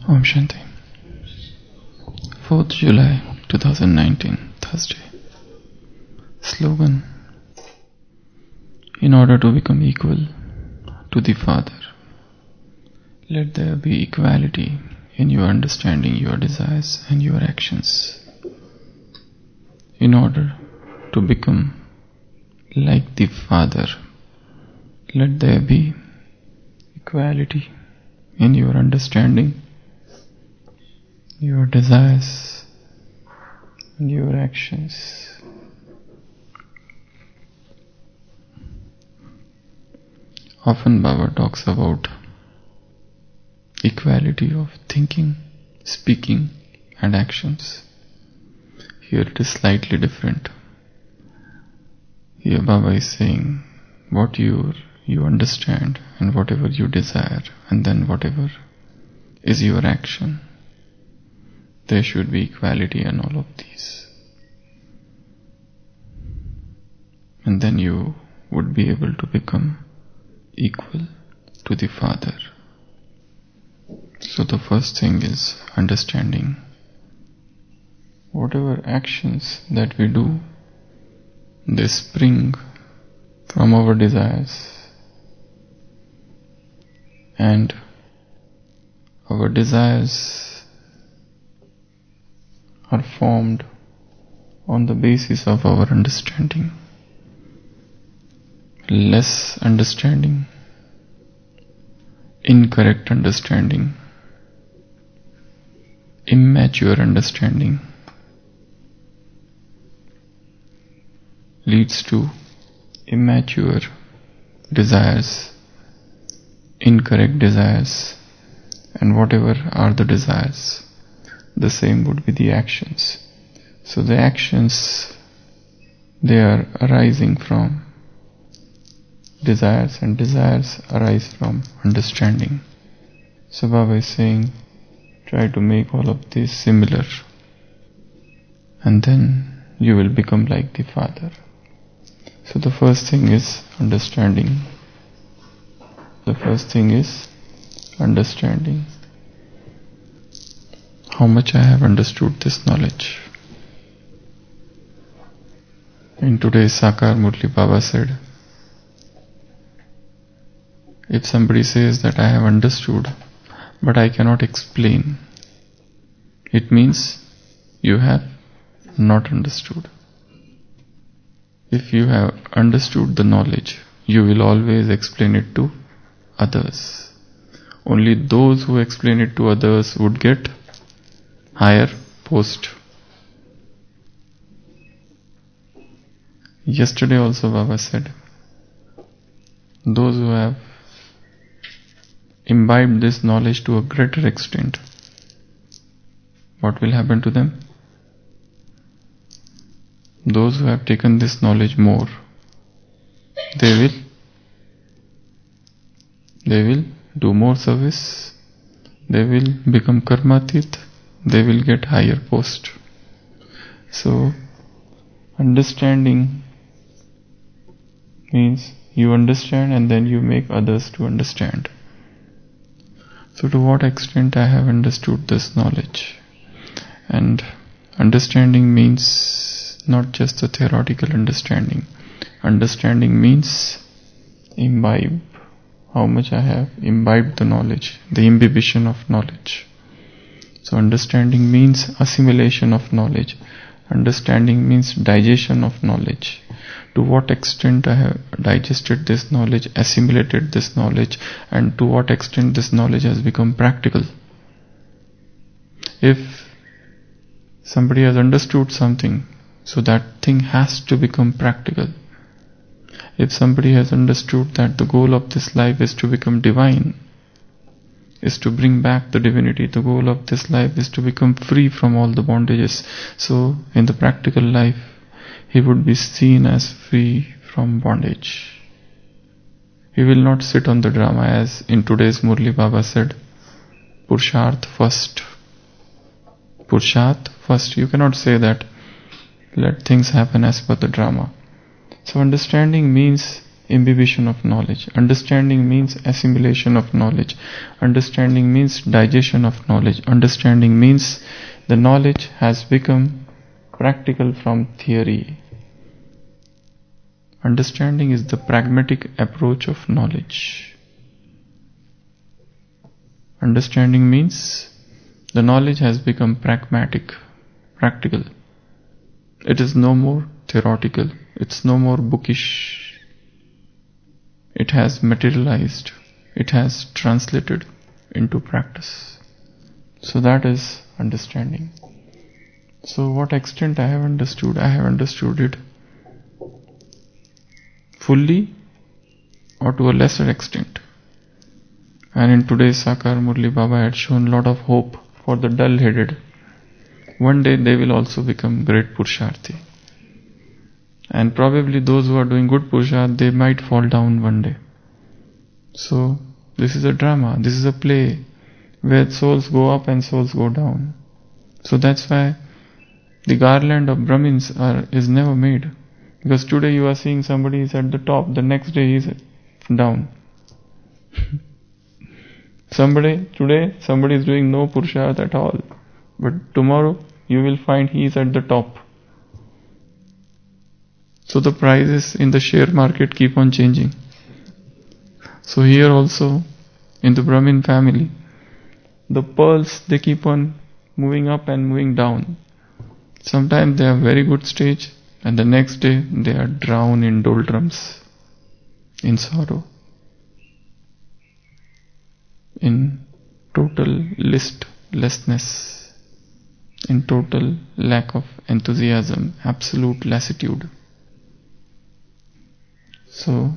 Om Shanti. 4th July 2019, Thursday. Slogan: in order to become equal to the Father, let there be equality in your understanding, your desires and your actions. In order to become like the Father, let there be equality in your understanding, your desires and your actions. Often Baba talks about equality of thinking, speaking and actions. Here it is slightly different. Here Baba is saying what you understand and whatever you desire, and then whatever is your action. There should be equality in all of these. And then you would be able to become equal to the Father. So the first thing is understanding whatever actions that we do, they spring from our desires, and our desires are formed on the basis of our understanding. Less understanding, incorrect understanding, immature understanding leads to immature desires, incorrect desires, and whatever are the desires, the same would be the actions. So the actions, they are arising from desires, and desires arise from understanding. So Baba is saying, try to make all of these similar, and then you will become like the Father. So the first thing is understanding. The first thing is understanding. How much I have understood this knowledge. In today's Sakar Murli, Baba said, if somebody says that I have understood, but I cannot explain, it means you have not understood. If you have understood the knowledge, you will always explain it to others. Only those who explain it to others would get higher post. Yesterday also Baba said, those who have imbibed this knowledge to a greater extent, what will happen to them? Those who have taken this knowledge more, they will do more service, they will become karmatit, they will get higher post. So understanding means you understand and then you make others to understand. So to what extent I have understood this knowledge? And understanding means not just a theoretical understanding. Understanding means imbibe. How much I have imbibed the knowledge, the imbibition of knowledge. So understanding means assimilation of knowledge. Understanding means digestion of knowledge. To what extent I have digested this knowledge, assimilated this knowledge, and to what extent this knowledge has become practical. If somebody has understood something, so that thing has to become practical. If somebody has understood that the goal of this life is to become divine, is to bring back the divinity, the goal of this life is to become free from all the bondages. So in the practical life, he would be seen as free from bondage. He will not sit on the drama, as in today's Murli Baba said, Purusharth first. Purusharth first. You cannot say that let things happen as per the drama. So understanding means imbibition of knowledge. Understanding means assimilation of knowledge. Understanding means digestion of knowledge. Understanding means the knowledge has become practical from theory. Understanding is the pragmatic approach of knowledge. Understanding means the knowledge has become pragmatic, practical. It is no more theoretical. It's no more bookish. It has materialized. It has translated into practice. So that is understanding. So what extent I have understood it fully or to a lesser extent. And in today's Sakar Murli, Baba had shown a lot of hope for the dull-headed. One day they will also become great Purusharthi. And probably those who are doing good Purusharth, they might fall down one day. So this is a drama, this is a play where souls go up and souls go down. So that's why the garland of Brahmins is never made. Because today you are seeing somebody is at the top, the next day he is down. Today somebody is doing no Purusharth at all. But tomorrow you will find he is at the top. So the prices in the share market keep on changing. So here also in the Brahmin family, the pearls, they keep on moving up and moving down. Sometimes they are very good stage, and the next day they are drowned in doldrums, in sorrow, in total listlessness, in total lack of enthusiasm, absolute lassitude. So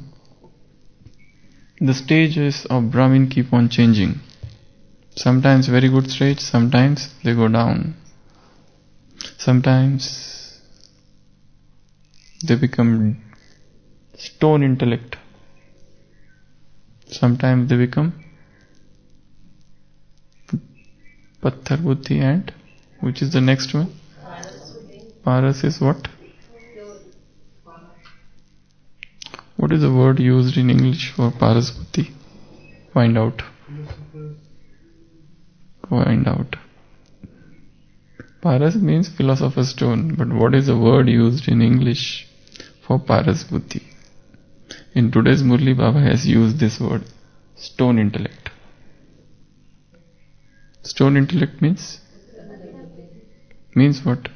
the stages of Brahmin keep on changing. Sometimes very good stage, sometimes they go down. Sometimes they become stone intellect. Sometimes they become Patthar Buddhi, and which is the next one? Paras is what? What is the word used in English for Paras Buddhi? Find out. Paras means philosopher's stone, but what is the word used in English for Paras Buddhi? In today's Murli, Baba has used this word, stone intellect. Stone intellect means what?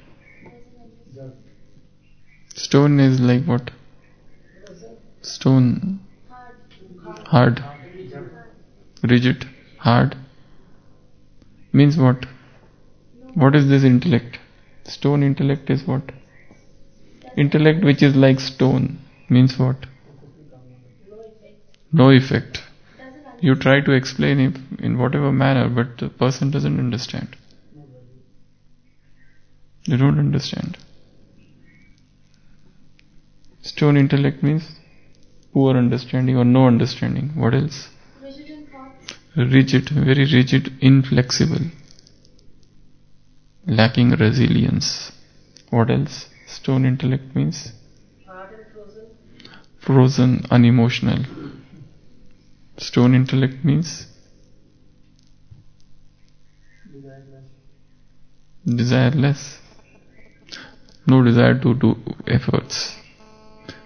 Stone is like what? Stone, hard, rigid, hard. Means what? What is this intellect? Stone intellect is what? Intellect which is like stone means what? No effect. You try to explain it in whatever manner, but the person doesn't understand. They don't understand. Stone intellect means poor understanding or no understanding. What else? Rigid, very rigid, inflexible, lacking resilience. What else? Stone intellect means frozen, unemotional. Stone intellect means desireless, no desire to do efforts.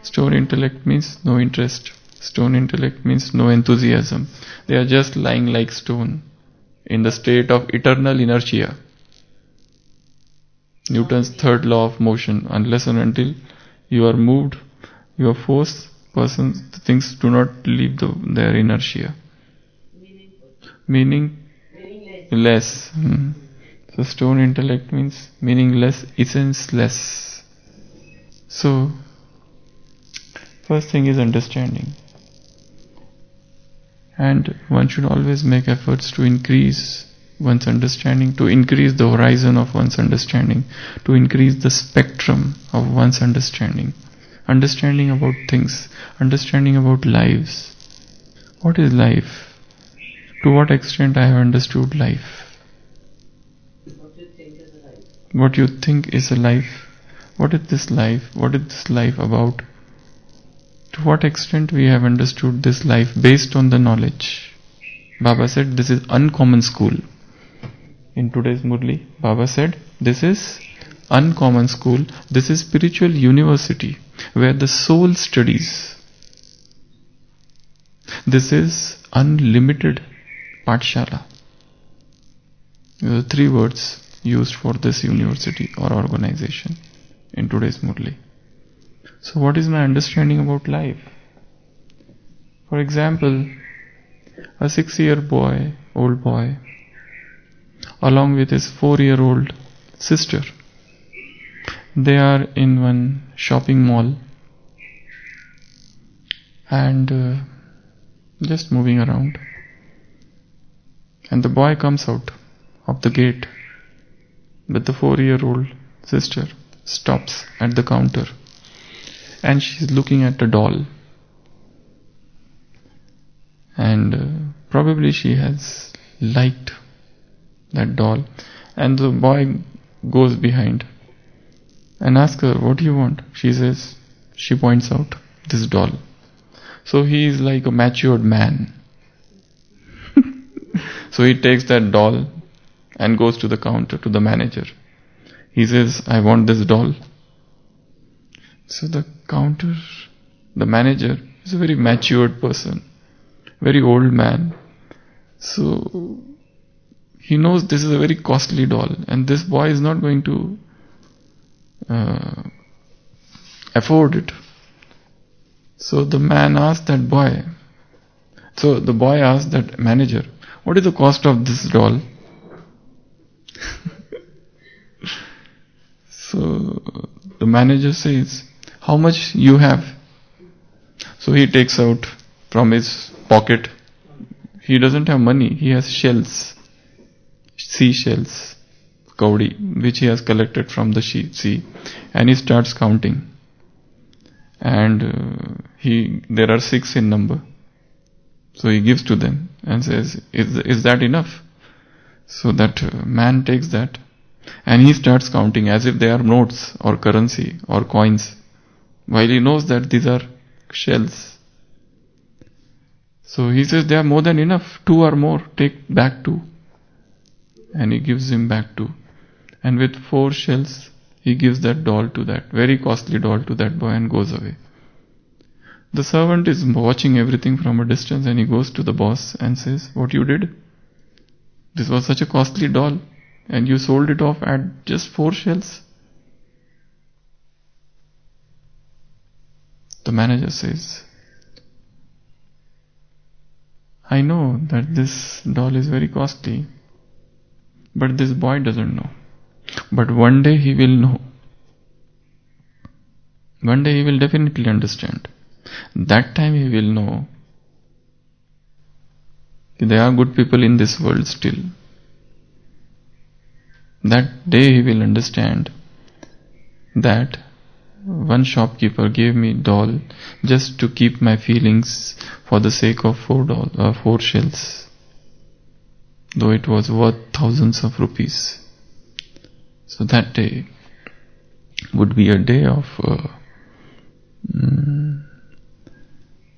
Stone intellect means no interest. Stone intellect means no enthusiasm. They are just lying like stone in the state of eternal inertia. Newton's third law of motion. Unless and until you are moved, you are forced, things do not leave their inertia. Meaningless. So stone intellect means meaningless, essenceless. So first thing is understanding. And one should always make efforts to increase one's understanding, to increase the horizon of one's understanding, to increase the spectrum of one's understanding. Understanding about things, understanding about lives. What is life? To what extent I have understood life? What you think is a life? What is this life? What is this life about? To what extent we have understood this life based on the knowledge. Baba said this is uncommon school. In today's Murli, Baba said this is uncommon school. This is spiritual university where the soul studies. This is unlimited Pathshala. There are 3 words used for this university or organization in today's Murli. So what is my understanding about life? For example, a 6-year-old boy along with his 4-year-old sister. They are in one shopping mall and just moving around. And the boy comes out of the gate, but the 4-year-old sister stops at the counter and she's looking at a doll. And probably she has liked that doll. And the boy goes behind and asks her, what do you want? She points out this doll. So he is like a matured man. So he takes that doll and goes to the counter, to the manager. He says, I want this doll. So the manager is a very matured person, very old man. So he knows this is a very costly doll and this boy is not going to afford it. So the man asked that boy, so the boy asked that manager, what is the cost of this doll? So the manager says, how much you have? So he takes out from his pocket. He doesn't have money, he has shells, seashells, kaudi, which he has collected from the sea, and he starts counting. And there are 6 in number. So he gives to them and says, is that enough? So that man takes that and he starts counting as if they are notes or currency or coins, while he knows that these are shells. So he says, they are more than enough, 2 or more, take back 2. And he gives him back 2. And with 4 shells, he gives that doll to that, very costly doll to that boy and goes away. The servant is watching everything from a distance and he goes to the boss and says, what you did? This was such a costly doll and you sold it off at just 4 shells. The manager says, I know that this doll is very costly, but this boy doesn't know. But one day he will know. One day he will definitely understand. That time he will know there are good people in this world still. That day he will understand that one shopkeeper gave me doll just to keep my feelings for the sake of 4 shells, though it was worth thousands of rupees. So that day would be a day of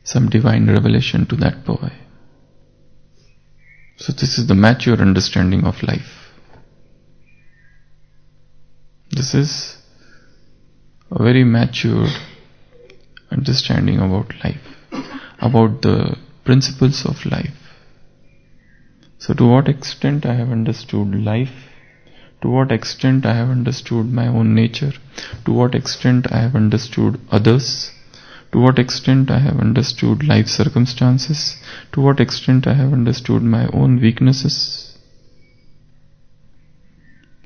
some divine revelation to that boy. So this is the mature understanding of life. This is a very matured understanding about life, about the principles of life. So to what extent I have understood life, to what extent I have understood my own nature, to what extent I have understood others, to what extent I have understood life circumstances, to what extent I have understood my own weaknesses.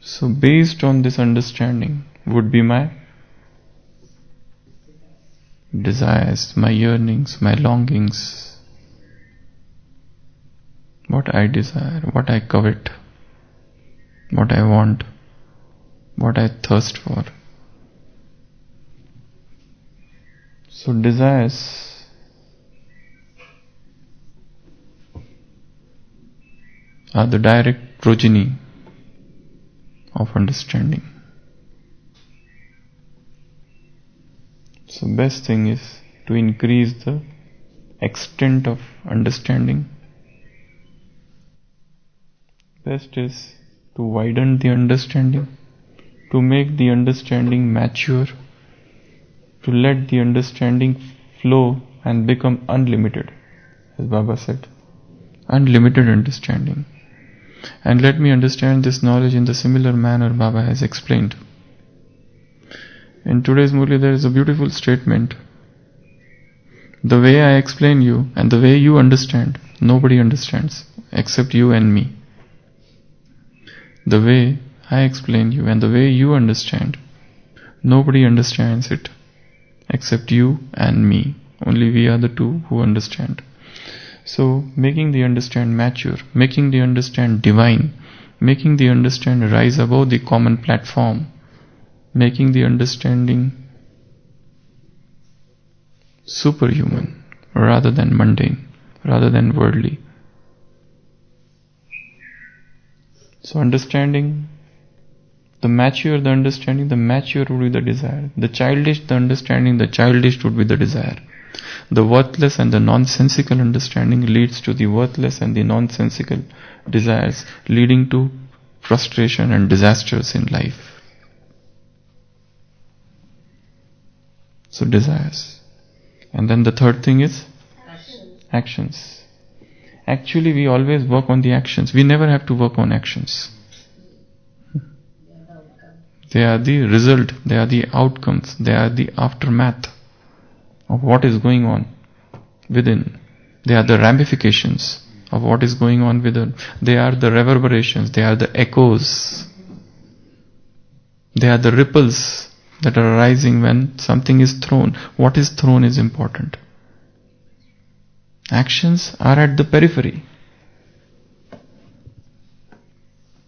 So based on this understanding would be my desires, my yearnings, my longings, what I desire, what I covet, what I want, what I thirst for. So desires are the direct progeny of understanding. So best thing is to increase the extent of understanding? Best is to widen the understanding, to make the understanding mature, to let the understanding flow and become unlimited, as Baba said. Unlimited understanding. And let me understand this knowledge in the similar manner Baba has explained. In today's Murli there is a beautiful statement. The way I explain you and the way you understand, nobody understands except you and me. The way I explain you and the way you understand, nobody understands it except you and me. Only we are the two who understand. So, making the understand mature, making the understand divine, making the understand rise above the common platform, making the understanding superhuman rather than mundane, rather than worldly. So understanding, the mature the understanding, the mature would be the desire. The childish the understanding, the childish would be the desire. The worthless and the nonsensical understanding leads to the worthless and the nonsensical desires, leading to frustration and disasters in life. So desires. And then the third thing is actions. Actually, we always work on the actions. We never have to work on actions. They are the result, they are the outcomes, they are the aftermath of what is going on within. They are the ramifications of what is going on within. They are the reverberations, they are the echoes. They are the ripples that are arising when something is thrown. What is thrown is important. Actions are at the periphery.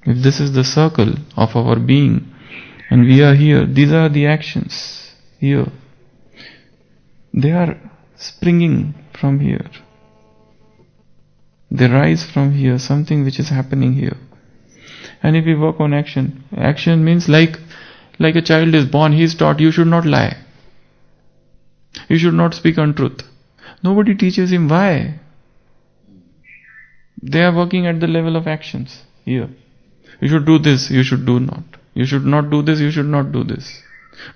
If this is the circle of our being and we are here, these are the actions here. They are springing from here. They rise from here, something which is happening here. And if we work on action, action means like a child is born, he is taught you should not lie. You should not speak untruth. Nobody teaches him why. They are working at the level of actions here. You should do this, you should do not. You should not do this, you should not do this.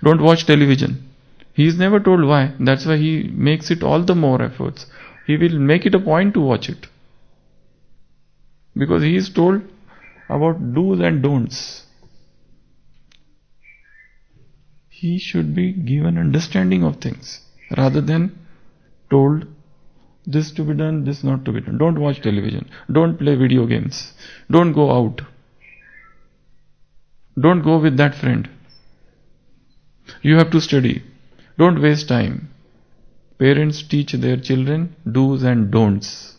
Don't watch television. He is never told why. That's why he makes it all the more efforts. He will make it a point to watch it. Because he is told about do's and don'ts. He should be given understanding of things rather than told this to be done, this not to be done. Don't watch television. Don't play video games. Don't go out. Don't go with that friend. You have to study. Don't waste time. Parents teach their children do's and don'ts.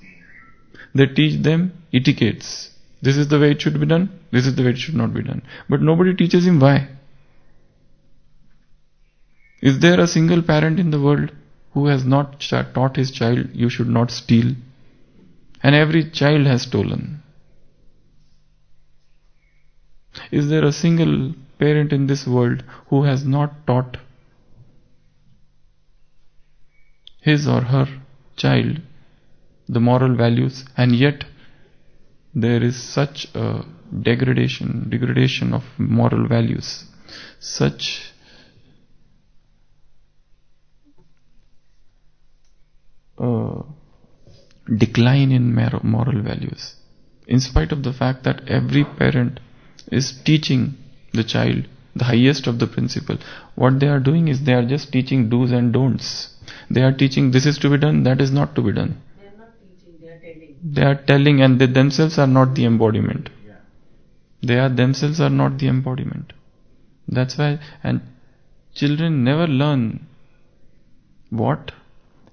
They teach them etiquettes. This is the way it should be done. This is the way it should not be done. But nobody teaches him why. Is there a single parent in the world who has not taught his child, you should not steal? And every child has stolen. Is there a single parent in this world who has not taught his or her child the moral values? And yet there is such a degradation of moral values, such decline in moral values, in spite of the fact that every parent is teaching the child the highest of the principle. What they are doing is they are just teaching do's and don'ts. They are teaching this is to be done, that is not to be done. They are not teaching, they are telling. They are telling, and they themselves are not the embodiment. They are themselves are not the embodiment. That's why, and children never learn what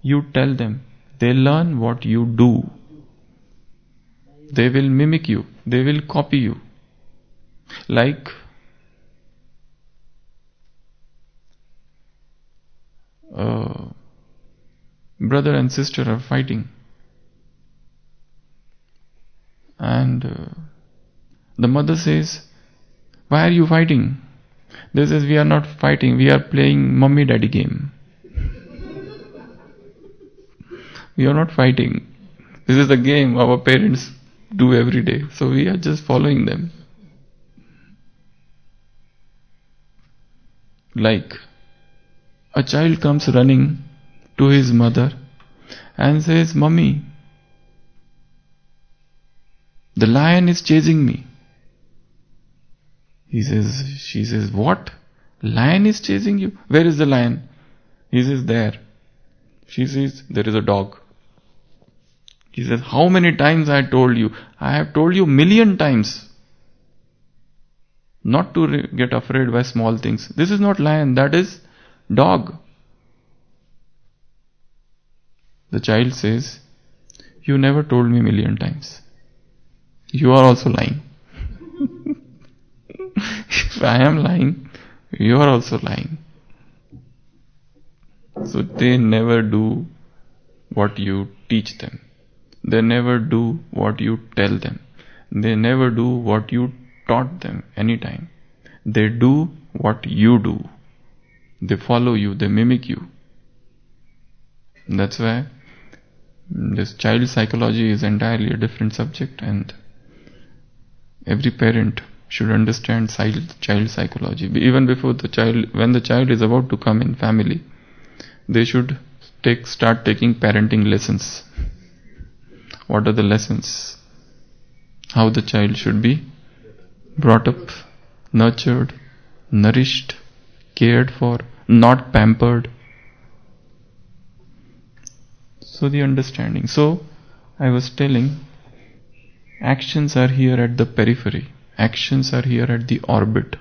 you tell them. They learn what you do. They will mimic you. They will copy you. Like brother and sister are fighting, and the mother says, "Why are you fighting?" They says, "We are not fighting. We are playing mummy daddy game." We are not fighting. This is the game our parents do every day. So we are just following them. Like a child comes running to his mother and says, "Mummy, the lion is chasing me." She says, "What? Lion is chasing you? Where is the lion?" He says, "There." She says, "There is a dog." He says, "How many times I told you? I have told you 1,000,000 times not to get afraid by small things. This is not lion, that is dog." The child says, "You never told me 1,000,000 times. You are also lying." If I am lying, you are also lying. So they never do what you teach them. They never do what you tell them. They never do what you taught them anytime. They do what you do. They follow you, they mimic you. That's why this child psychology is entirely a different subject, and every parent should understand child psychology. Even before the child, when the child is about to come in family, they should start taking parenting lessons. What are the lessons? How the child should be brought up, nurtured, nourished, cared for, not pampered. So the understanding. So I was telling, actions are here at the periphery. Actions are here at the orbit.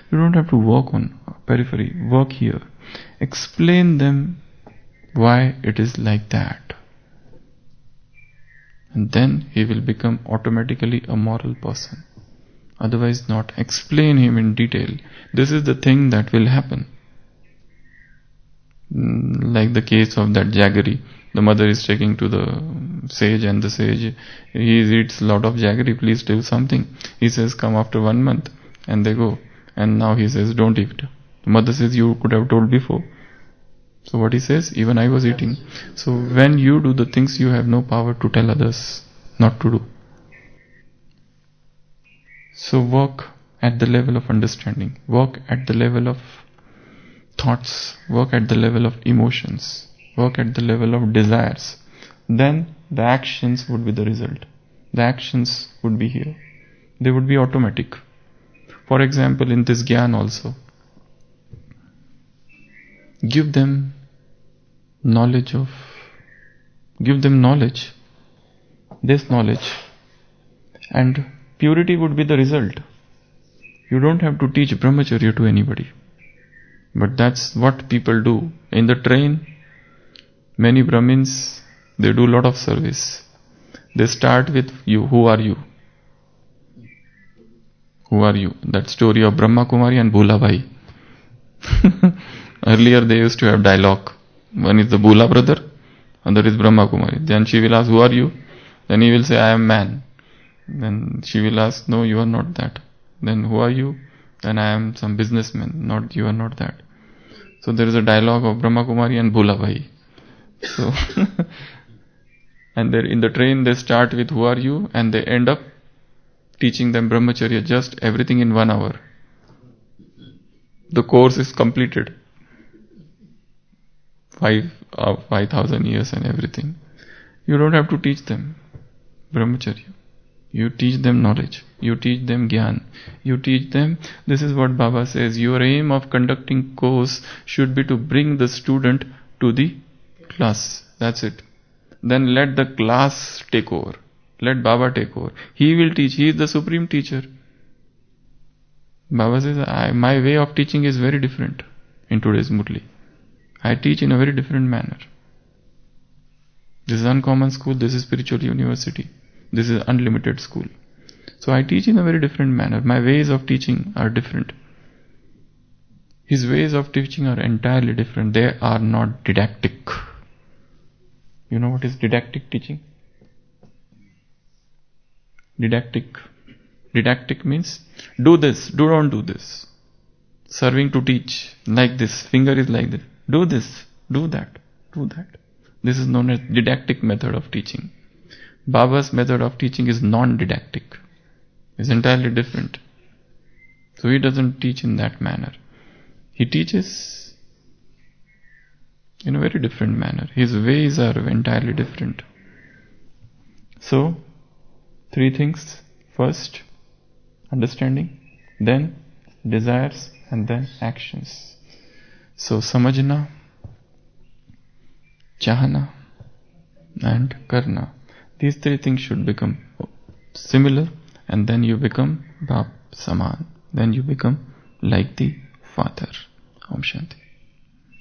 You don't have to work on periphery. Work here. Explain them why it is like that. And then he will become automatically a moral person. Otherwise not. Explain him in detail. This is the thing that will happen. Like the case of that jaggery. The mother is taking to the sage, and the sage, he eats a lot of jaggery, please do something. He says, "Come after 1 month." And they go. And now he says, "Don't eat." The mother says, "You could have told before." So what he says, "Even I was eating." So when you do the things, you have no power to tell others not to do. So work at the level of understanding. Work at the level of thoughts. Work at the level of emotions. Work at the level of desires. Then the actions would be the result. The actions would be here. They would be automatic. For example, in this Gyan also, give them knowledge, this knowledge, and purity would be the result. You don't have to teach brahmacharya to anybody. But that's what people do. In the train, many Brahmins, they do a lot of service. They start with you. Who are you? Who are you? That story of Brahma Kumari and Bhula Bhai. Earlier they used to have dialogue. One is the Bhula brother, other is Brahma Kumari. Then she will ask, "Who are you?" Then he will say, "I am man." Then she will ask, "No, you are not that." Then, "Who are you?" Then, "I am some businessman." "Not, you are not that." So there is a dialogue of Brahma Kumari and Bhula Bhai. So and in the train they start with "Who are you?" and they end up teaching them brahmacharya, just everything in 1 hour. The course is completed. 5,000 years and everything. You don't have to teach them brahmacharya. You teach them knowledge. You teach them Gyan. You teach them, this is what Baba says, your aim of conducting course should be to bring the student to the class. That's it. Then let the class take over. Let Baba take over. He will teach. He is the supreme teacher. Baba says, my way of teaching is very different in today's Murli. I teach in a very different manner. This is uncommon school. This is spiritual university. This is unlimited school. So I teach in a very different manner. My ways of teaching are different. His ways of teaching are entirely different. They are not didactic. You know what is didactic teaching? Didactic means do this, don't do this. Serving to teach, like this, finger is like this. Do this, do that, do that. This is known as didactic method of teaching. Baba's method of teaching is non-didactic. It's entirely different. So he doesn't teach in that manner. He teaches in a very different manner. His ways are entirely different. So, 3 things. First, understanding, then desires, and then actions. So, samajhna, chahna, and karna. These 3 things should become similar, and then you become Bap Saman. Then you become like the Father. Om Shanti.